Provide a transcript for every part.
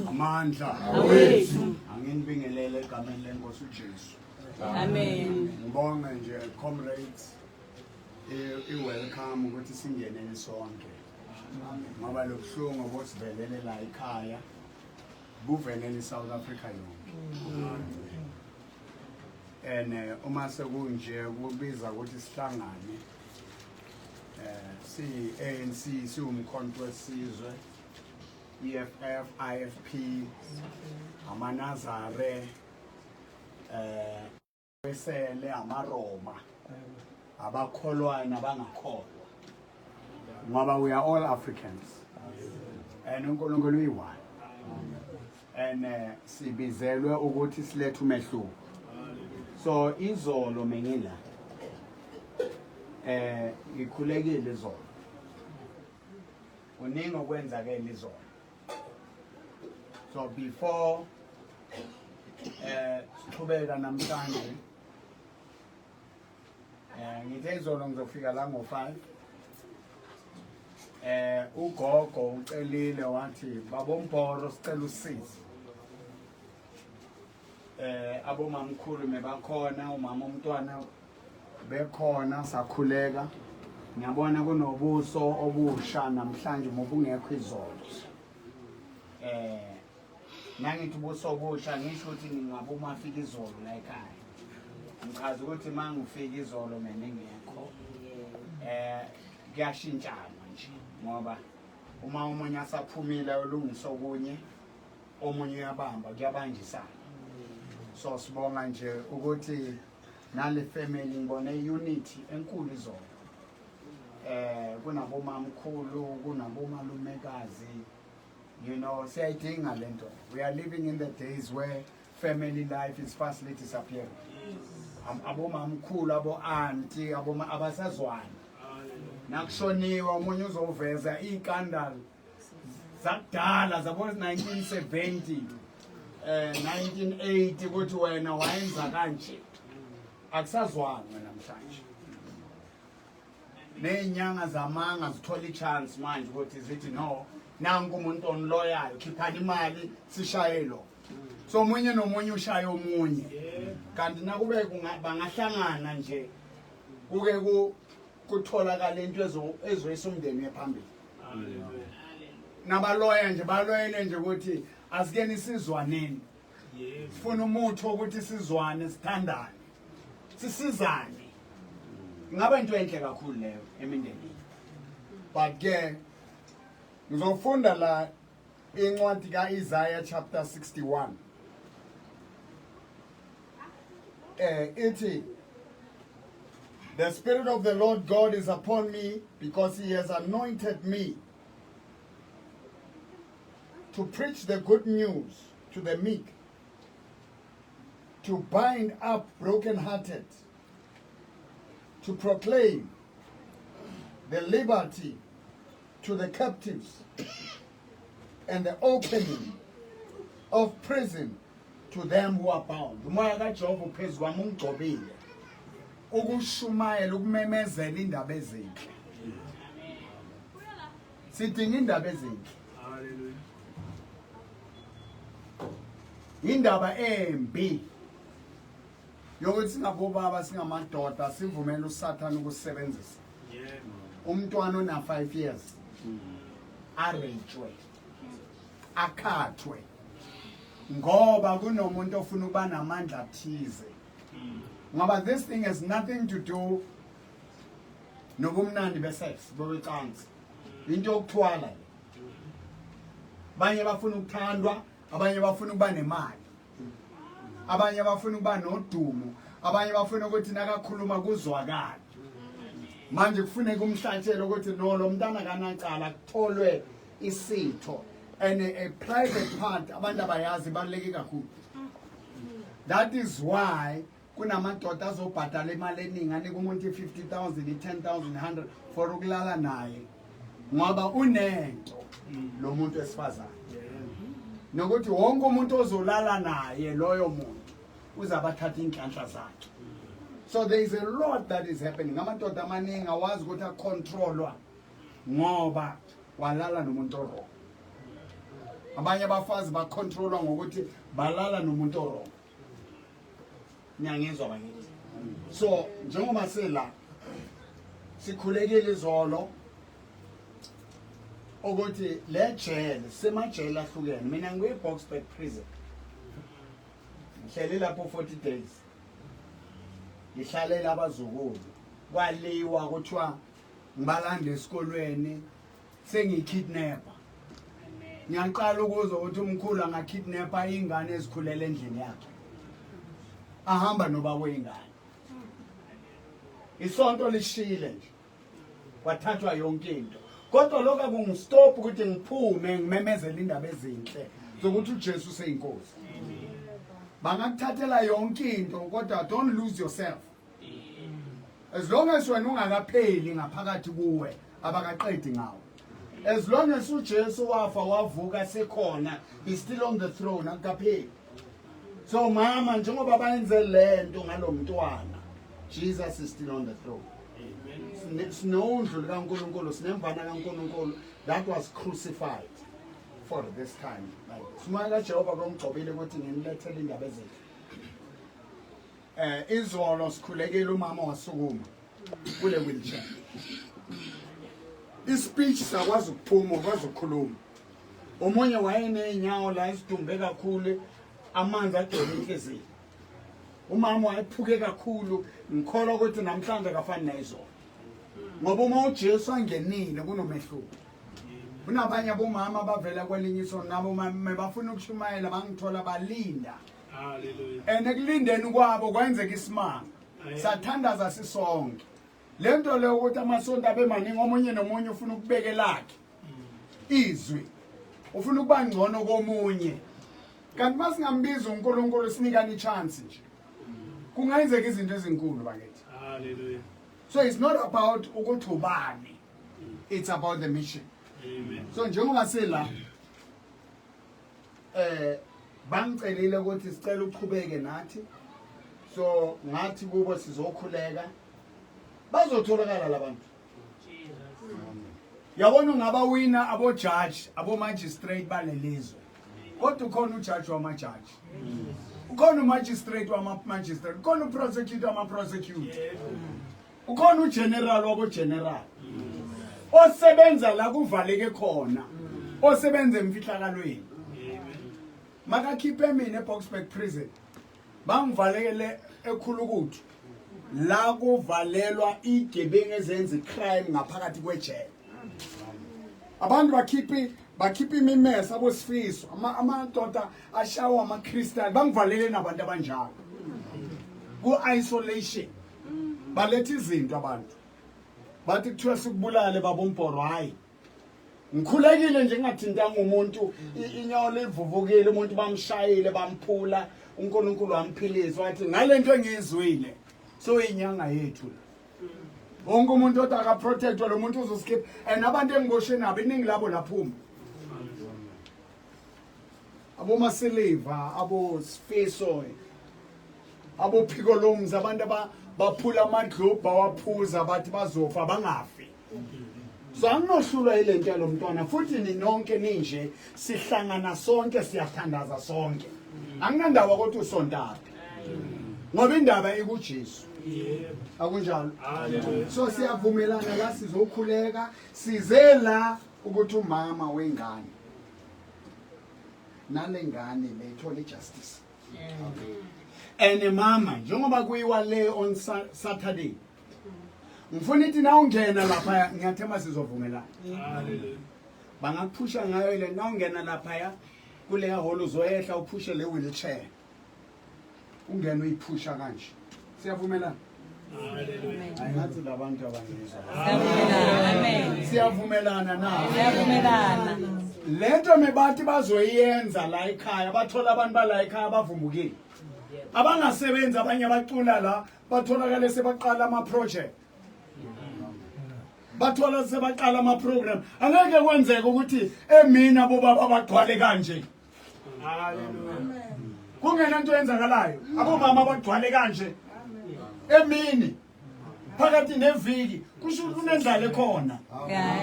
Amandla anginibingelele egameni lenkosi uJesu. Amen. Ngibonga nje comrades welcome ukuthi singenele sonke. Ngoba lobuhlungu obosivelele la ekhaya buvelele eSouth Africa yonke. Uma sekunje kubiza ukuthi sihlangane si ANC siwumkhonto wesizwe EFF, IFP, Amanazare, Wesele, Amaroma, Abakholwa and Abangakholwa. Ngoba we are all Africans. And uNkulunkulu uyi-one. And sibizelwe ukuthi silethe umehluko. So izolo mengila ngikhulekile izolo. Uningi okwenzakela izolo. So before siqhubeka namhlanje ngithe izolo ngizofika la ngo-5 ugogo ucelile wathi baboMbhoro sicela usizo abomamkhulu mebakhona umama umntwana bekhona sakhuleka ngiyabona kunobuso obusha namhlanje mobungekho izolo nangithi ubuso obusha ngisho ukuthi ngingabuma afika izolo la ekhaya ngichaza ukuthi mangifika izolo mina ngekho kuyashintshana nje ngoba uma umunye asaphumile olungisa okunye omunye uyabamba kuyabanjisana so sibonga nje ukuthi nale family ngibone unity enkulu izolo kunabomamkhulu kunabomalumekazi you know siyayidinga lento we are living in the days where family life is fastly disappearing abomamkhulu abo-auntie abasazwana nakushoniwa omunye uzoveza iskandal zakudala zabo 1970 1980 ukuthi wena wayenza kanje akusazwana namhlanje nezinyanga zamanga zithola ichance manje ukuthi zithi no nanku umuntu onloyayo khiphani imali sishayelo so omunye nomunye ushaya omunye kanti nakube bangahlangana nje kuke kutholakala into ezoyisa umndeni ephambili nabaloya nje baloyele nje ukuthi asikeni sizwaneni sifuna umuthi ukuthi sizwane sithandane sisizane ngaba into enhle kakhulu leyo emindenini but ke ngizofunda la incwadi kaIsaiah chapter 61 ithi the Spirit of the Lord God is upon me because he has anointed me to preach the good news to the meek, to bind up brokenhearted, to proclaim the liberty to the captives and the opening of prison to them who are bound. Umoya kaJehova uphezu kwami ungigcobile ukushumayela ukumemezela indaba ezinhle. Sidinga indaba ezinhle. Hallelujah. Indaba embi yokuthi singabobaba singamadoda sivumela uSathane ukusebenzisa. Umntwana ona 5 years arejwe akhathwe ngoba kunomuntu ofuna ukuba namandla athize ngoba this thing has nothing to do nobumnandi besex bowecansi into yokuthwala abanye bafuna ukuthandwa abanye bafuna ukuba nemali abanye bafuna ukuba nodumo abanye bafuna ukuthi nakakhuluma kuzwakala manje kufuneka umhlatshele ukuthi no lo mntana kanacala kutholwe isitho and a private part abantu abayazi baleke kakhulu. That is why kunamadoda azobhadala imali eningi anika umuntu 50,000 10,000 100 for ukulala naye ngoba unento lo muntu esifazana nokuthi wonke umuntu ozolala naye loyo muntu uzabathatha inhlanhla zakhe. So there is a lot that is happening. Amadoda amaningi awazi ukuthi acontrolwa ngoba walala nomuntu wrong. Abanye abafazi bacontrolwa ngokuthi balala nomuntu wrong. Nyangizwa bakithi. So njengoba sela sikhulekile izolo ukuthi le jail semajele ahlukene. Mina ngiye Boksburg prison. Ngihlele lapho 40 days. Ngihlalela abazukulu. Kwaliwa kuthiwa ngibalanda esikolweni sengikidnapper. Ngiyaqala ukuzwa ukuthi umkhulu angakidnapper ingane ezikhulele endlini yakhe. Ahamba noba wengane. Isonto lishile nje. Kwathathwa yonke into. Kodwa lokho akungistop ukuthi ngiphume ngimemezele indaba ezinhle zokuthi uJesu useyinkosi. Bangakuthathela yonke into kodwa don't lose yourself. As long as wena ungakapheli ngaphakathi kuwe abakaqedi ngawo. As long as uJesu wafa wavuka sekhona, he's still on the throne akapheli. So mama njengoba bayenze lento ngalomntwana, Jesus is still on the throne. Sinondlu likaNkulunkulu, sinemvana kaNkulunkulu that was crucified for this time. Simaka Jehova komgcobile ukuthi nginilethele indaba ezinhle. Izolo sikhulekile umama wasukuma kule wheelchair. Ispeech sakwazi ukuphuma, ukwazi ukukhuluma. Omunye wayenenyawo la isidumbe kakhulu, amanzi agcwele inhliziyo. Umama wayephuke kakhulu, ngikholwa ukuthi namhlanje akafani nayizolo. Ngoba uma uJesu angenile kunomehluko. Kunabanye abomama bavela kwelinye isono nabo bafuna ukushumayela bangithola balinda. Hallelujah. Ekulindeni kwabo kwenzeka isimanga. Sathandaza sisonke. Lento le ukuthi amasonto abe maningi omunye nomunye ufuna ukubeke lakhe. Izwi. Ufuna ukuba ngcono komunye. Kanti masingambiza uNkulunkulu sinikani chance nje. Kungayenzeka izinto ezinkulu bakithi. Hallelujah. So it's not about ukuthi ubani. It's about the mission. Amen. So njengoba sila bangicelile ukuthi sicela uqhubeke nathi. So ngathi kubo sizokhuleka. Bazotholakala labantu. Yabona ngaba winner abo judge, abo magistrate balelizwe. Kodwa ukhona ujudge wama judge. Ukhona magistrate wama magistrate, ukhona prosecutor wama prosecutor. Ukhona ugeneral wabo general. Osebenza la kuvaleke khona. Osebenza emfihlakalweni. Makakhiphe mina eBoksburg prison. Bangivalekele ekhulukuthi. La kuvalelwa igebengu ezenza crime ngaphakathi kwejele. Abantu bakhipha imimesa abosifiso, amadoda ashawa amaKristian bangivalele nabantu abanjalo. Ku isolation. Balethe izinto abantu. Bathi kuthiwa sikubulale babomporo hayi. Ngikhulekile nje ngingathintanga umuntu inyawo livuvukile umuntu bamshayile bamphula uNkulunkulu wamphilisa wathi ngalento engizwile so inyanga yethu. Wonke umuntu otaka protectwa lo muntu uzoskip and abantu engiboshe nabo iningi labo laphuma. Abo Masileva, abo Sfiso, abo Picolums, abantu baphula amadlobe bawaphuza bathi bazofa bangafi. So anginohlulwa ile nto yalomntwana futhi ninonke ninje sihlangana sonke siyathandaza sonke. Anginandaba ukuthi usontaphi. Ngoba indaba ikuJesu. Akunjalo. So siyavumelana la sizokhuleka sizela ukuthi umama wengane nalengane lethole justice. And mama njengoba kuyiwa le on Saturday ngifuna ithi na ungena lapha ngiyathemba sizovumelana. Hallelujah. Bangaphusha ngayo ile na ungena lapha kule hall uzoyehla uphushe le wheelchair. Ungena uyiphusha kanje. Siyavumelana? Hallelujah. Ayingathi labantu abangizwa. Siyavumelana. Amen. Siyavumelana na. Siyavumelana. lento mebathi bazoyenza la ekhaya bathola abantu bala ekhaya bavumbukile abangasebenza abanye abacula la batholakala sebaqala ama project bathola sebaqala ama program angeke kwenzeke ukuthi emina bobaba abagcwale kanje haleluya kungena into yenzakalayo abomama abagcwale kanje emini phakathi neviki kusho kunendlala ekhona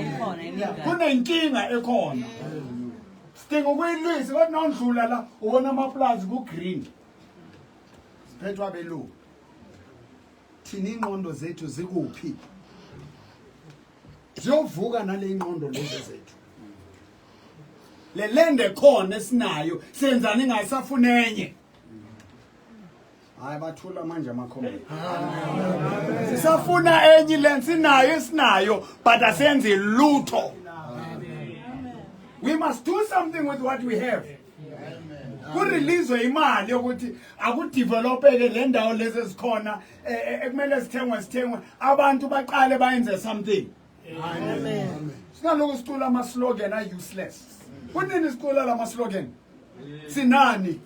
ikhona kunenkinga ekhona sidinga ukuyilwisa kodwa nondlula la ubona amaplazi ku green siphethwa belu thina ingqondo zethu zikuphi ziyovuka nale ingqondo lezi zethu le lende khona esinayo senzani ingayisafuna enye hayi bathula manje amakhombe sisafuna enye lensi sinayo esinayo but asenze lutho we must do something with what we have kurelease imali yokuthi akudevelopeke le ndawo lezi ezikhona ekumele sithengwe abantu baqale bayenze something amen sinaloku sicula ama slogan are useless kunini sicula lama slogan sinani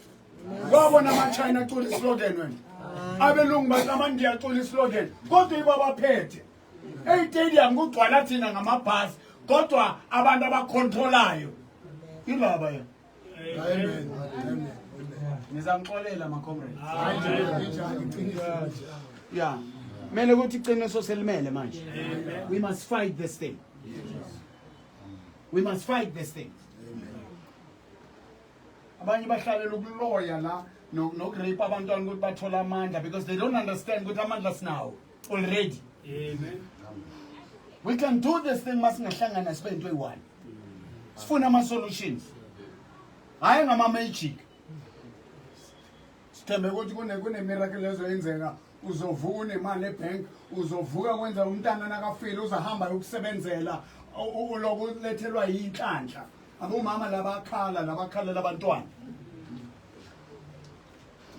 wabona ama China acula slogan wena abelungu bakamandi acula slogan kodwa ibabaphethe stadium kugcwala thina ngamabhasi kodwa abantu abakontrolayo ilaba yena amen ngizamxolela ma comrades yeah mele ukuthi iqiniso selimele manje we must fight this thing we must fight this thing abanye bahlalela ukuloya la nogrape abantwana ukuthi bathola amandla because they don't understand ukuthi amandla sinawo already amen we can do this thing masingahlangana sibe into eyi-1 sifuna ama solutions hayi ngama magic sithembe ukuthi kune miracle ezoyenzeka uzovuka unemali ebank uzovuka kwenza umntana nakafile uzahamba ukusebenzela ulokulethelwa yinhlanhla abomama labakhala labantwana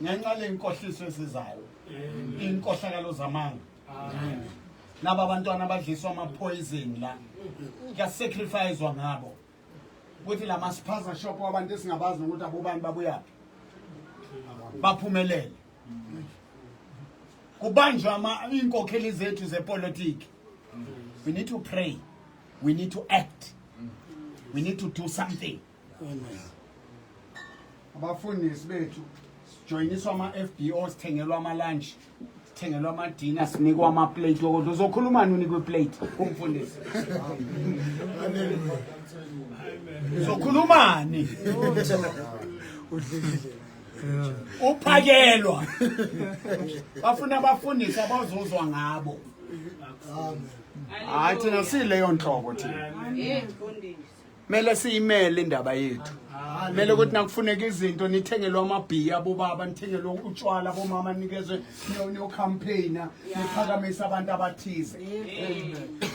ngenxa lenkohliso esizayo inkohlakalo zamanga amen naba abantwana abadliswa ama poison la kuyasacrificewa ngabo ukuthi la maspaza shop wabantu esingabazi ukuthi abobani babuya baphumelele kubanjwa inkokheli zethu zepolitiki we need to pray we need to act we need to do something abafundisi bethu joiniswa ama FBO sithengelwa ama lunch sithengelwa ama dinner sinikwa ama plate lokho uzokhulumani unikwe plate umfundisi uzokhulumani uphakelwa bafuna abafundisi abazozwa ngabo hayi thina sileyo nhlobo thina mele siyimele indaba yethu mele ukuthi nakufuneka izinto nithengelwe amabhiya abobaba nithengelwe utshwala abomama nikezwe no campaigner niphakamisa abantu abathize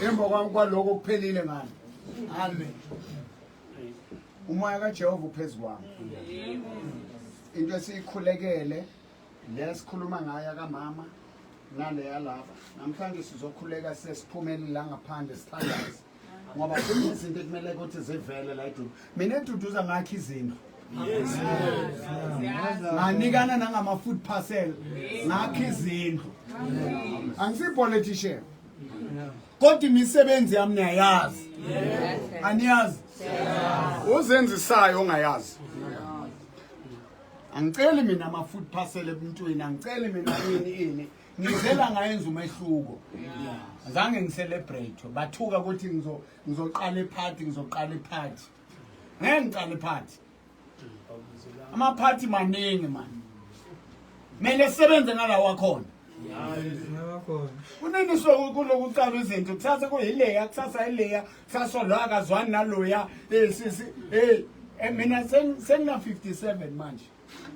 emva kwaloko kuphelile ngani amen umoya kaJehova uphezulu kwami into esikhulekele lesikhuluma ngayo kamama nale yalapha namhlanje sizokhuleka sesiphumele la ngaphandle sithandaze ngoba kunezinto ekumele ukuthi zivele la eDudu mina eDuduza ngakho izindlu nganikana nangama food parcel ngakho izindlu angisi politician kodwa imisebenzi yami niyayazi aniyazi uzenzisayo ongayazi angiceli mina ama food parcel ebuntwini angiceli mina ini ngizela ngayenza umehluko azange ngicelebrate bathuka ukuthi ngizoqala iparty ngeke ngiqale iparty ama party maningi man mele sebenze ngala wakhona kuneniswa kulokucala izinto kusasa kuyileya kusasa ileya kusasa lo akazwani naloya mina sengina 57 manje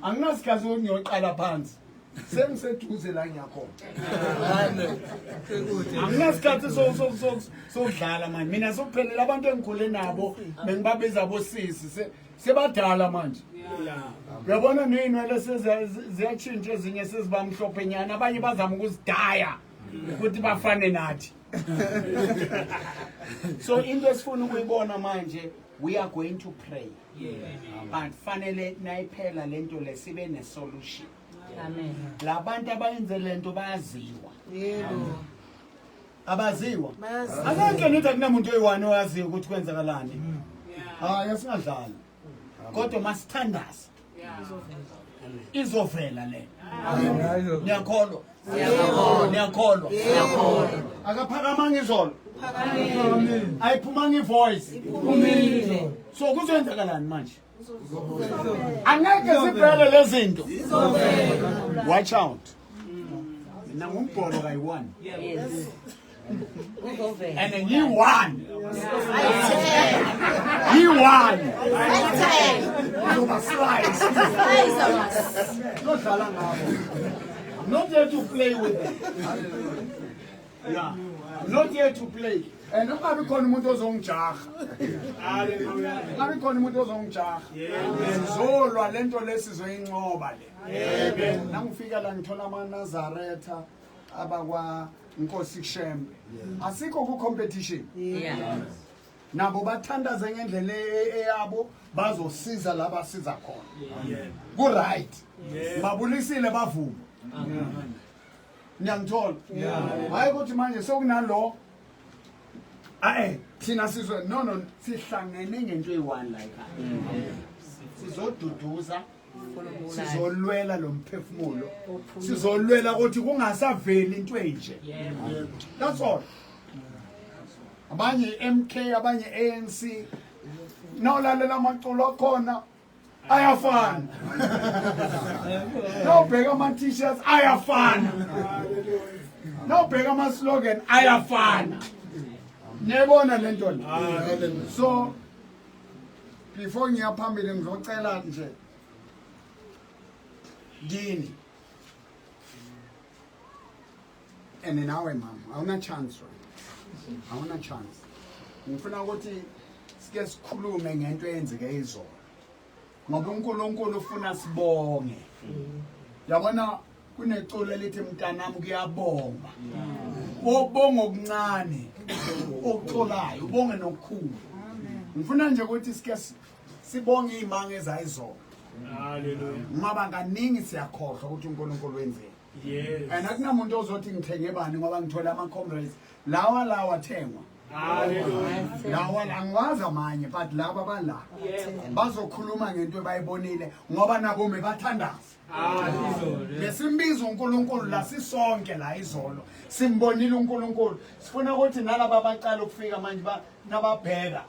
anginasikhathi ngiyoqala phansi sengiseduze la ngiyakhona anginasikhathi sodlala manje mina sokuphelela abantu engikhule nabo bengibabiza bosisi sebadala manje uyabona neyinwele ziyatshintsha ezinye sezibamhlophe nyana abanye bazama ukuzidaya ukuthi bafane nathi so into esifuna ukuyibona manje we are going to pray. But fanele nayiphela lento lesibe ne solution. Amen. Labantu abayenze lento bayaziwa. Yebo. Abaziwa. Akekho nithi akunamuntu oyi1 oyaziyo ukuthi kwenzakalani. Yasingadlali. Kodwa masithandaza. Izovela le. Ngiyakholwa. Ngiyakholwa. Akaphakama ngizolo. Ayiphuma ngevoice. Iphumile. So kuzoyenzakalani manje? Angeke siphele lezinto. Watch out. Mina ngumbholo kayi1. Yes. And then he won. He won. I'm not here to play with them. Yeah, I'm not here to play. And I'm not calling Mutos on Chach. I'm calling Mutos on Chach. So, Lento lessons in nobody. Now, figure like Tolama Nazareta, Abawa, Nkosi Shembe. Asikho ku competition. Yeah. Nabo bathanda ngendlela eyabo bazosiza labasiza khona. Ku right. Babulisile bavuma. Ngiyangithola. Hayi ukuthi manje sokunalo thina sizwe no sihlangene ngento eyi1 la ekhaya. Sizoduduza, sizolwela lo mphefumulo. Sizolwela ukuthi kungasaveli into enje. That's all. Abanye MK, abanye ANC, nawulalela amaculo khona ayafana. Nawubheka ama t-shirts ayafana. Nawubheka ama slogan ayafana. Niyabona lento le. So before ngiyaphambili ngizocela nje Gini. And nawe mama, awuna chance right? Awuna chance. Ngifuna ukuthi sike sikhulume ngento eyenzeke izolo. Ngoba uNkulunkulu ufuna sibonge. Yabona kuneculo elithi mntanami kuyabonga. Ubonga okuncane, okucolayo, ubonge nokukhulu. Ngifuna nje ukuthi sike sibonge izimanga ezayizolo. Hallelujah. Ngoba kaningi siyakhohlwa ukuthi uNkulunkulu wenzeni. Yes. And akunamuntu ozothi ngithenge bani ngoba ngithola ama comrades lawa thengwa. Hallelujah. Lawa angwazi amanye but laba bala. Bazokhuluma ngento ebayibonile ngoba nabo mebathandaza. Hallelujah. Besimbiza uNkulunkulu la sisonke la izolo. Simbonile uNkulunkulu. Sifuna ukuthi nalabo abaqala ukufika manje nababheka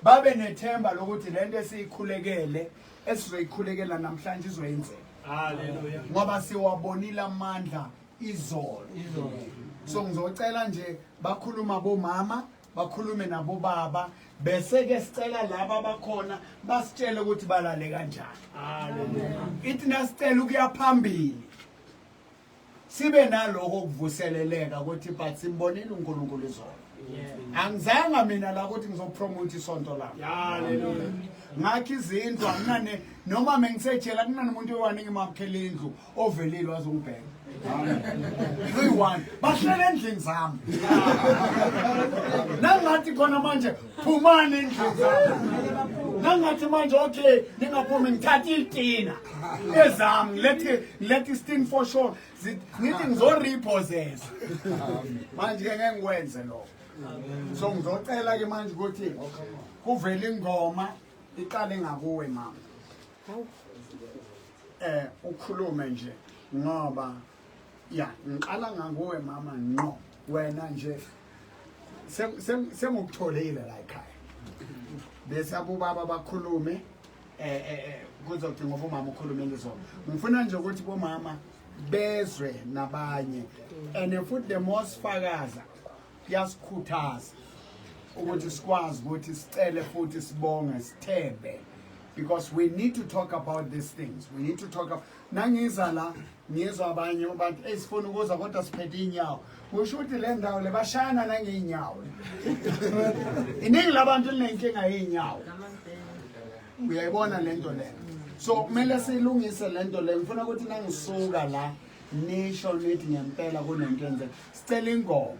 babe nethemba lokuthi lento esiyikhulekele esizoyikhulekela namhlanje izoyenzeka. Hallelujah. Ngoba siwabonile amandla izolo. So ngizocela nje bakhuluma bomama, bakhulume nabo baba, bese ke sicela laba bakhona basitshele ukuthi balale kanjani. Hallelujah. Ithi nasicela ukuya phambili. Sibe naloko kuvuseleleka ukuthi but simbonile uNkulunkulu izolo. Angizanga mina la ukuthi ngizopromote isonto lami. Hallelujah. Ngakho izindlu akunane noma mengisejela kunani umuntu oyi1 ngimamkhele indlu ovelile wazongibheka. Uyi1 bahlele endlini zami. Nangathi khona manje phumani endlini zami. Nangathi manje okay ningaphumi ngithatha itina ezami let istin for sure. Ngithi ngizorepossess. Manje ngeke ngikwenze lokho. So ngizocela ke manje ukuthi kuvele ingoma iqale ngakuwe mama. Ukhulume nje ngoba ngiqala ngakuwe mama ngqo wena nje sengukutholile la ekhaya. Bese abobaba bakhulume kuzothi ngoba umama ukhulume ngizona. Ngifuna nje ukuthi bomama bezwe nabanye and futhi the most fakaza yasikhuthaza ukuthi sikwazi ukuthi sicele futhi sibonge sithembe because we need to talk about these things. We need to talk about nangiza la ngizwa abanye abantu esifuna ukuza kodwa siphethe inyawo. Kusho ukuthi le ndawo le bashana nangeinyawo. Iningi labantu linenkinga yeinyawo. Uyayibona lento le. So kumele silungise lento le. Ngifuna ukuthi nangisuka la nisho lithi ngempela kunento enze. Sicela ingoma.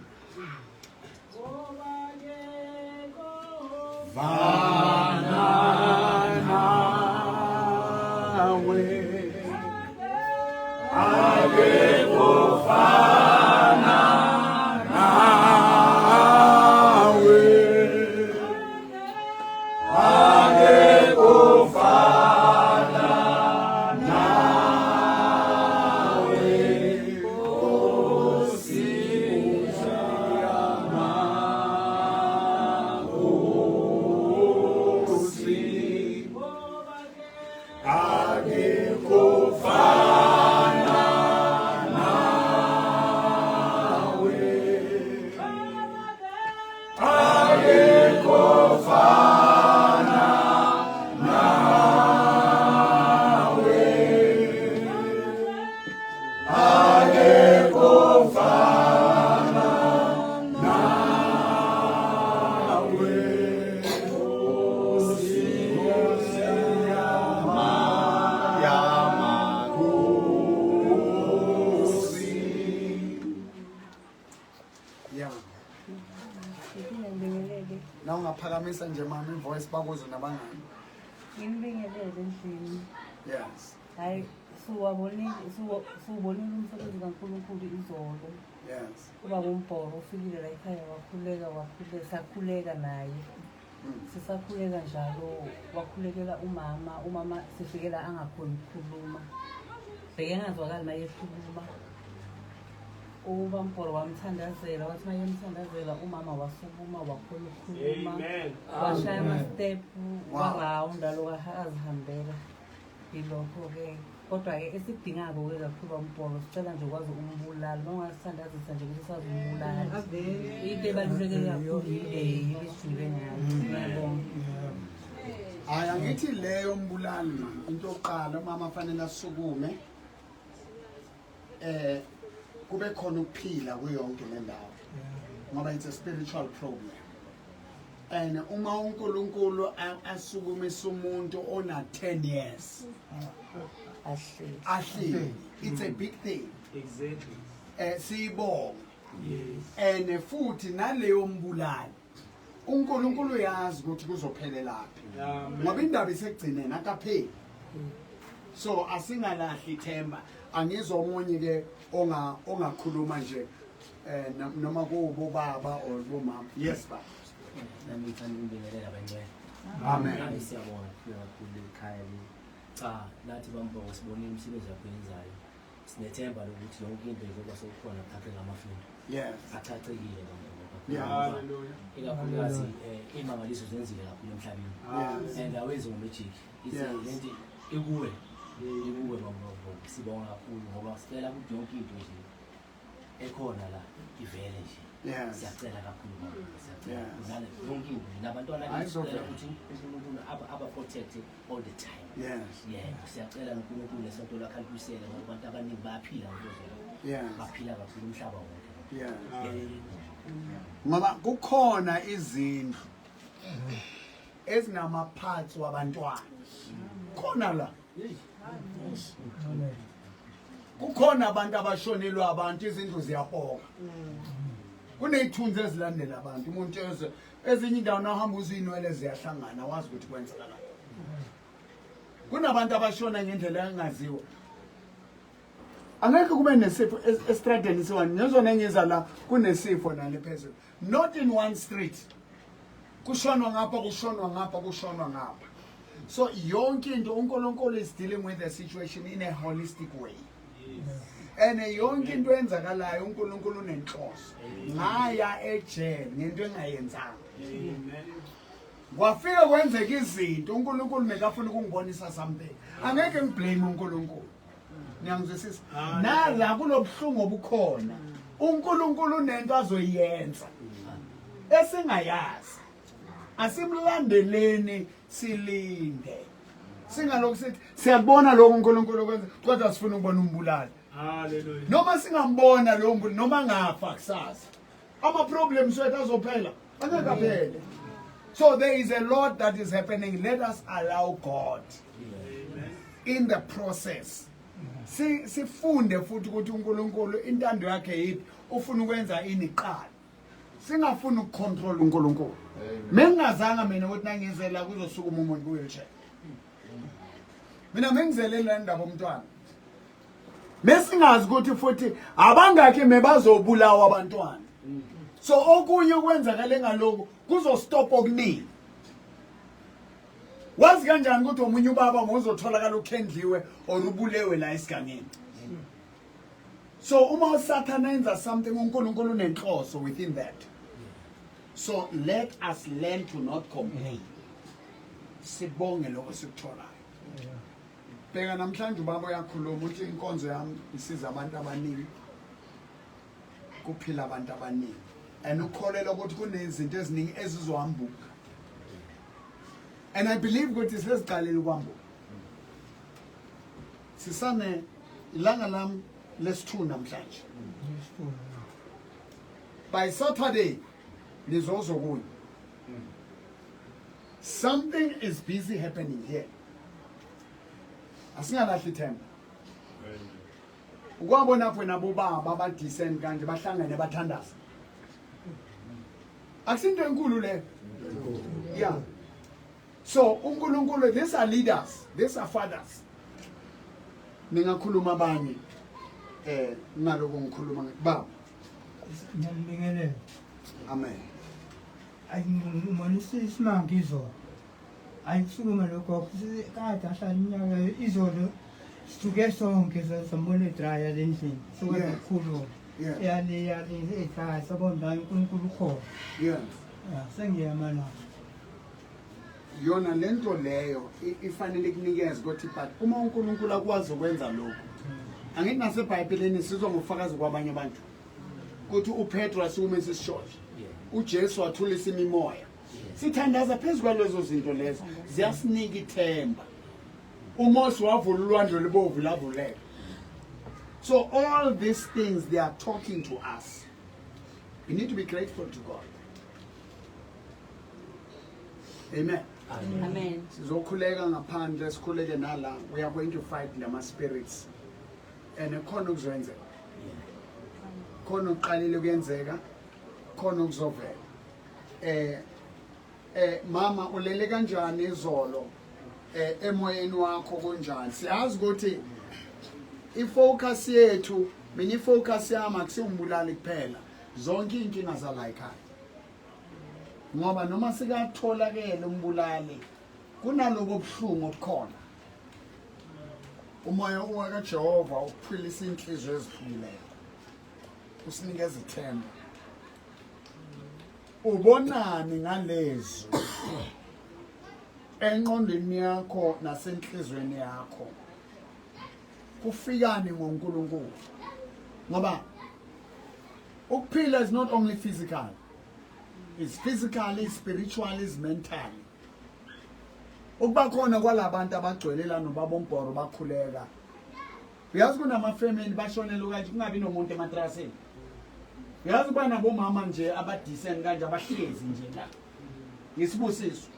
Nawungaphakamisa nje mama ivoice bakuzo nabangani. Nginibingelele endlini. Yes. Hayi siwubonile umsebenzi kaNkulunkulu izolo. Yes. Ubaba uMbhoro ufikile la ekhaya sakhuleka naye. Sisakhuleka njalo wakhulekela umama sifikela angakhoni ukukhuluma. Bekengazwakali maye ekhuluma. Ubaba uMbhoro wamthandazela wathi maye emthandazela umama wasukuma wakhona ukukhuluma. Washaya ama-step wa-round aloku azihambela. Yilokho ke kodwa-ke esidingako-ke kakhulu uMbhoro sicela nje ukwazi umbulala nongasithandazisa nje ukuthi sazi umbulala into ebaluleke kakhulu yilesijule ngayo. Ngiyabonga. Hayi angithi leyo mbulali mama into yokuqala umama fanele asukume kube khona ukuphila kuyonke le ndawo ngoba it's a spiritual problem. And uma uNkulunkulu asukumisa umuntu ona 10 years ahleli it's a big thing. Exactly. Siyibonga. Yes. And futhi naleyo mbulali uNkulunkulu yazi ukuthi kuzophelelaphi ngoba indaba isekugcineni akapheli. So asingalahli ithemba. Angizwa omunye ke ongakhuluma nje noma kubo baba or bomama. Yes baba. Nami ngithanda ukubingelela abangcwele. Amen. Siyabonga kakhulu ekhaya le. Cha, nathi bambongo sibonile umsebenzi wakho yenzayo. Sinethemba lokuthi yonke into izoba sokukhona phakathi ngamafundo. Yes. Achachekile bambongo. Hallelujah. Ikakhulukazi imangaliso zenzile kakhulu emhlabeni. Yes. And awenze ngomagic. Lento ikuwe bambongo. Sibonga kakhulu ngoba sicela ukuthi yonke into nje ekhona la ivele nje. Yes. Siyacela kakhulu bambongo. Yes. Ngale yonke into nabantwana besicela ukuthi uNkulunkulu aba protect all the time. Yes. Yeah, siyacela uNkulunkulu lesonto lakhalibusele ngoba abantu abaningi bayaphila ngozolo. Yes. Baphila kakhulu umhlaba wonke. Yes. Ngoba kukhona izindlu ezinamaphathi wabantwana. Khona la. Kukhona abantu abashonelwa abantu izindlu ziyapoka. Kunezithunzi ezilandela abantu umuntu ezinye indawo nahamba uzinwele ziyahlangana wazi ukuthi kwenzekala. Kunabantu abashona ngendlela engaziwa. Angeke kube nesifo estradeni siwani ngizona engiza la kunesifo nale phezulu. Not in one street. Kushonwa ngapha. So yonke into uNkulunkulu is dealing with the situation in a holistic way. And yonke into enzakalayo uNkulunkulu unenhloso. Ngaya ejele ngento engayenzanga. Kwafika kwenzeka izinto uNkulunkulu mekafuna ukungibonisa something. Angeke ngiblame uNkulunkulu. Niyangizwisisa? Nala kulobhlungu obukhona. uNkulunkulu unento azoyenza esingayazi. Asimlandeleni silinde. Singaloku sithi siyabona lokho uNkulunkulu kwenza kodwa sifuna ukubona umbulali. Hallelujah. Noma singambona lo mbulali noma ngafa kusasa. Ama problems wethu azophela. Angeke aphele. So there is a lot that is happening. Let us allow God in the process. Sifunde futhi ukuthi uNkulunkulu intando yakhe yipi ufuna ukwenza ini qala. singafuni ukucontrol uNkulunkulu mengingazanga mina ukuthi nangizela kuzosukuma umuntu wheelchair mina mengizele la ndaba umntwana mesingazi ukuthi futhi abangakhe mebazobulawa abantwana so okunye kwenzakala ngaloko kuzostop okuningi wazi kanjani ukuthi omunye ubaba ngozotholakala ukhendliwe or ubulewe la esigangeni so uma usathana enza something uNkulunkulu unenhloso within that so let us learn to not complain sibonge lokho sikutholayo bheka namhlanje ubaba uyakhuluma uthi inkonzo yami isiza abantu abaningi kuphila abantu abaningi and ukholelwa ukuthi kunezinto eziningi ezizohambuka and I believe ukuthi sesiqalile ukwambuka sisane ilanga lami lesithu namhlanje by Saturday nizozokunye something is busy happening here asingalahli ithemba ukwabona wena bobaba abadecent kanje bahlangane bathandaza akusinto enkulu le yeah so uNkulunkulu these are leaders these are fathers ningakhuluma abanye ngaloko ngikhuluma baba ngiyabingelela amen ayingimonisa isimanga izolo ayisukume lokho kade ahlala inyaka izolo sisuke sonke sambona edraya lendlini suke kakhulu yali ekhaya sabona uNkulunkulu khona yeah sengiyamana yona lento leyo ifanele kunikeza ukuthi but uma uNkulunkulu akwazi ukwenza lokho angithi naseBhayibhelini sizwa ngofakazi kwabanye abantu ukuthi uPetro asukume sisishoshe uJesu wathulisa imimoya sithandaza phezulu kwalezo zinto lezo ziyasinika ithemba uMose wavula ulwandle libovu lavuleka so all these things they are talking to us we need to be grateful to God amen Amen. sizokhuleka ngaphandle sikhuleke nala we are going to fight nama spirits and khona ukuzwenzeka khona uqalile kuyenzeka khona ukuzovela mama ulele kanjani izolo emoyeni wakho konjani siyazi ukuthi ifocus yethu mina ifocus yami akusimbulali kuphela zonke inkinga zala ekhaya ngoba noma sikatholakele umbulali kunalobo buhlungu obukhona umoya kaJehova uphilisa inhliziyo eziphileyo usinikeza ithemba ubonani ngalezo enqondweni yakho nasenhlizweni yakho kufikani ngoNkulunkulu ngoba ukuphila is not only physical it's physically spiritually is mentally ukuba khona kwalabantu abagcwelela nobabombhoro bakhuleka uyazi kunama family bashonela kanje kungabi nomuntu ematrasini uyazi bana bomama nje abadecent kanje abahlezi nje la ngisibusiso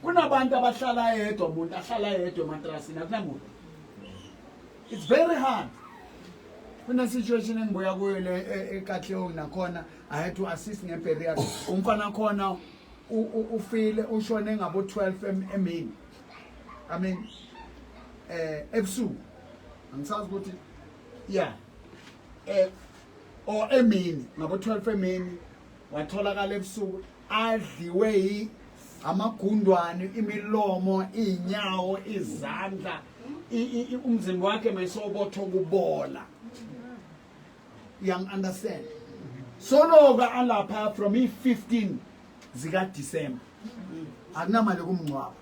kunabantu abahlala yedwa umuntu ahlala yedwa ematrasini akunamuntu it's very hard kuna situation engibuya kuyo le eKatlehong nakhona I had to assist ngebheriya umfana khona ufile ushone ngabo 12 emini I mean ebusuku angisazi ukuthi yeah or emini ngabo 12 emini watholakala ebusuku adliwe amagundwane imilomo inyawo izandla umzimba wakhe mayisobotho kubola young understand soloka alapha from 15 zika December akunamali kumngcwabo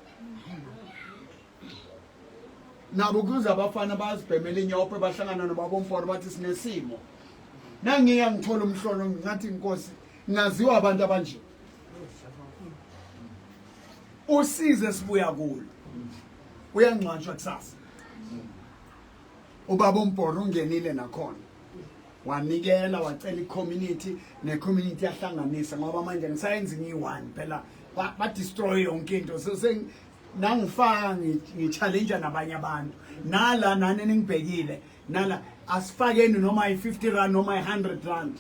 nabo kuza abafana bazibhemela inyophe bahlangana nobabomporo bathi sinesimo nangiya ngithola umhlolo ngathi inkosi ngaziwa abantu abanje usize sibuya kulo uyangcwatshwa kusasa ubabomporo ungenile nakhona wanikela wacela icommunity necommunity yahlanganisa ngoba manje ngisayenza ngi1 phela ba destroy yonke into so nangifaka ngichallenge nabanye abantu nala nani ningibhekile nala asifakeni noma i50 rand noma i100 rand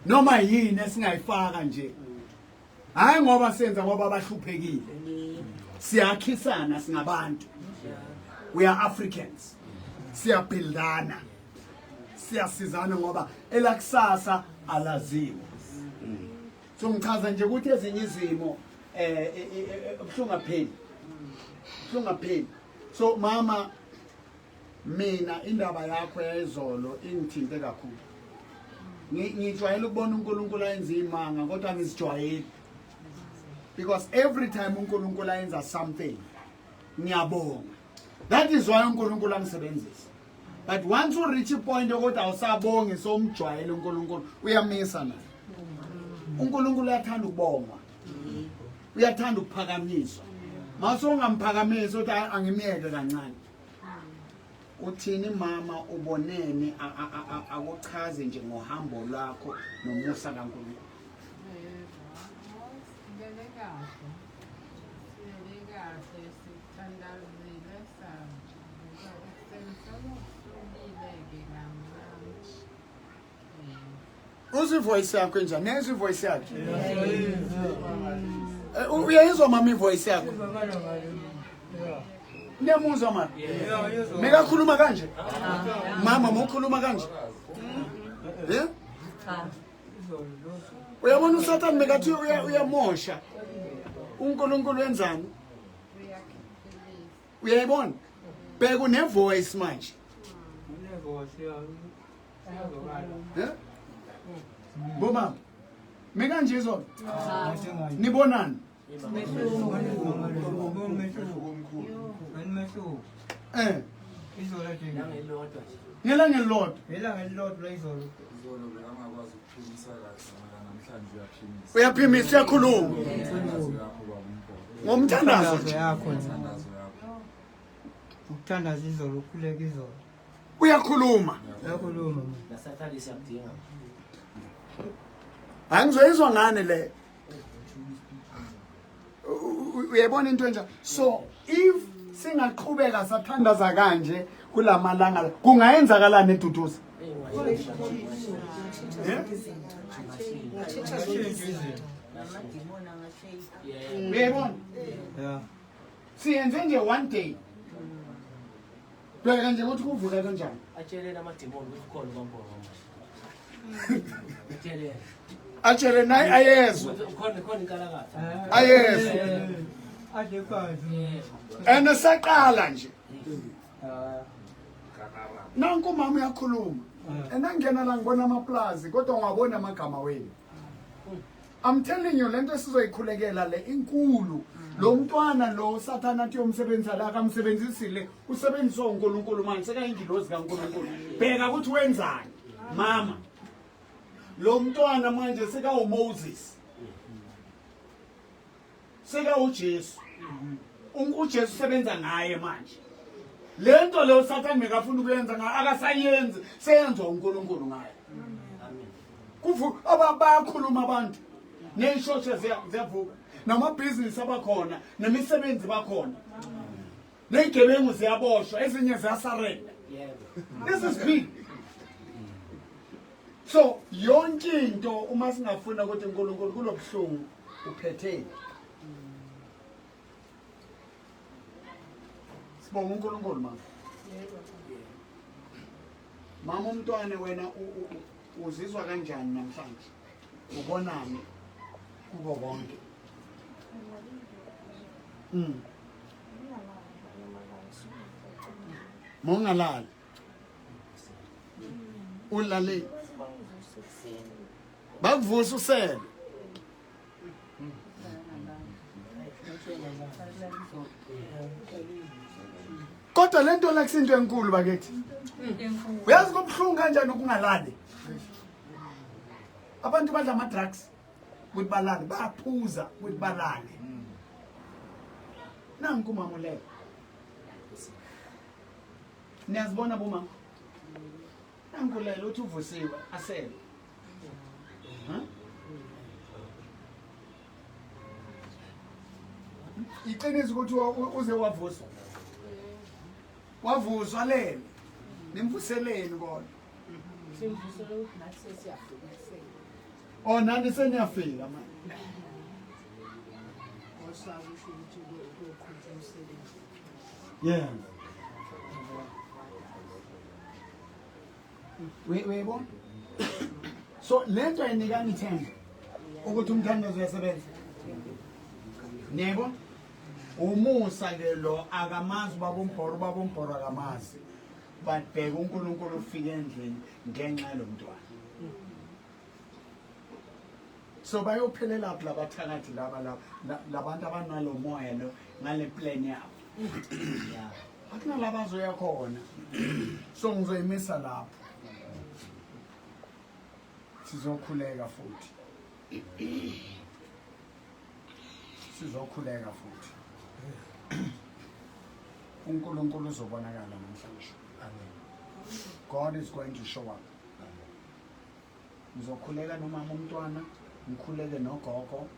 noma yini esingayifaka nje hayi ngoba senza ngoba abahluphekile siyakhisana singabantu we are Africans siyabuildana siyasizana ngoba elakusasa alaziwe so ngichaza nje ukuthi ezinye izimo buhlungapheli so mama mina indaba yakho yezolo ingithinte kakhulu ngijwayele ukubona uNkulunkulu ayenza imanga kodwa ngizijwayele because every time uNkulunkulu ayenza something ngiyabonga that is why uNkulunkulu angisebenzisa but once you reach a point ukuthi awusabonge so umjwayele uNkulunkulu uyamisa na uNkulunkulu uyathanda ukubongwa uyathanda ukuphakamiswa mase ungamphakamisa uthi angimiyeke kancane uthini mama ubonene akuchaze nje ngohambo lwakho nomusa kaNkulunkulu uzi voice yakho njani nezi voice yakho uyayizwa mama ivoice yakho Niyamuzwa mama mekakhuluma kanje mama mokhuluma kanje uyabona uSathane mekathi uyamosha uNkulunkulu wenzani uyayibona bheka une voice manje Boma meka nje izona nibonani Ngelanga elilodwa uyaphimisa uyakhuluma ngomthandazo yakho ukuthandaza izolo ukhuleka izolo uyakhuluma nasathali siyakudinga angizoyizwa ngane le uyabona into enja so if singaqhubeka sathandaza kanje kulamalanga kungayenzakalana eduduza uyabona siyenze nje one day bheka nje ukuthi kuvuka kanjani atshelena amadimoni ukuthi khona ubambona atshelena atshele naye ayezwa khona inkalakatha ayezwa ade kwazi ene saqala nje nanku mama uyakhuluma enangena la ngibona amaplazi kodwa ungabona amagama wenu I'm telling you lento esizoyikhulekela le inkulu lo mntwana lo Sathane athi yomsebenzisa la akamsebenzisile usebenziswa uNkulunkulu manje sekayingilozi kaNkulunkulu bheka ukuthi wenzani mama lo mntwana manje seka uMoses seka uJesu uJesu sebenza ngaye manje lento lo Sathane mekafuna ukuyenza ngayo akasayenzi seyenzwa uNkulunkulu ngaye amen kuvu abakhuluma abantu neyishoshe ziyavuka namabhizinisi abakhona nemisebenzi bakhona nezigebengu ziyaboshwa ezinye ziyasarenda this is big so yonke into uma singafuna ukuthi uNkulunkulu kulobuhlungu uphetheni sibonga uNkulunkulu mama umntwana wena uzizwa kanjani namhlanje ubonani kubo bonke mongalali ulale bakuvusa usele kodwa lento la kusinto enkulu bakethi uyazi kubhlungu kanjani ukungalali abantu badla ama drugs ukuthi balale baphuza ukuthi balale nanku mama leyo niyazibona boma nanku leyo uthi uvusiwe asele iqiniso ukuthi uze wavuswa lele nimvuseleni kodwa simvusela ukuthi nathi sesiyahlukisela Oh nani seniyafika manje. Yeah. Webo. So lento ayinikani ithemba ukuthi umthandazo uyasebenza. Yebo. Umusa ke lo akamazi babombhoro akamazi. But bheka uNkulunkulu ufike endlini ngenxa yomntwana. So bayophelela lapha labathakathi labantu abanalo moya lo ngale plan yabo. Yeah. Akunalabazoya khona. So ngizoyimisa lapho. Sizokhuleka futhi. Sizokhuleka futhi. uNkulunkulu uzobonakala namhlanje. Amen. God is going to show up. Ngizokhuleka nomama umntwana, ngikhuleke nogogo.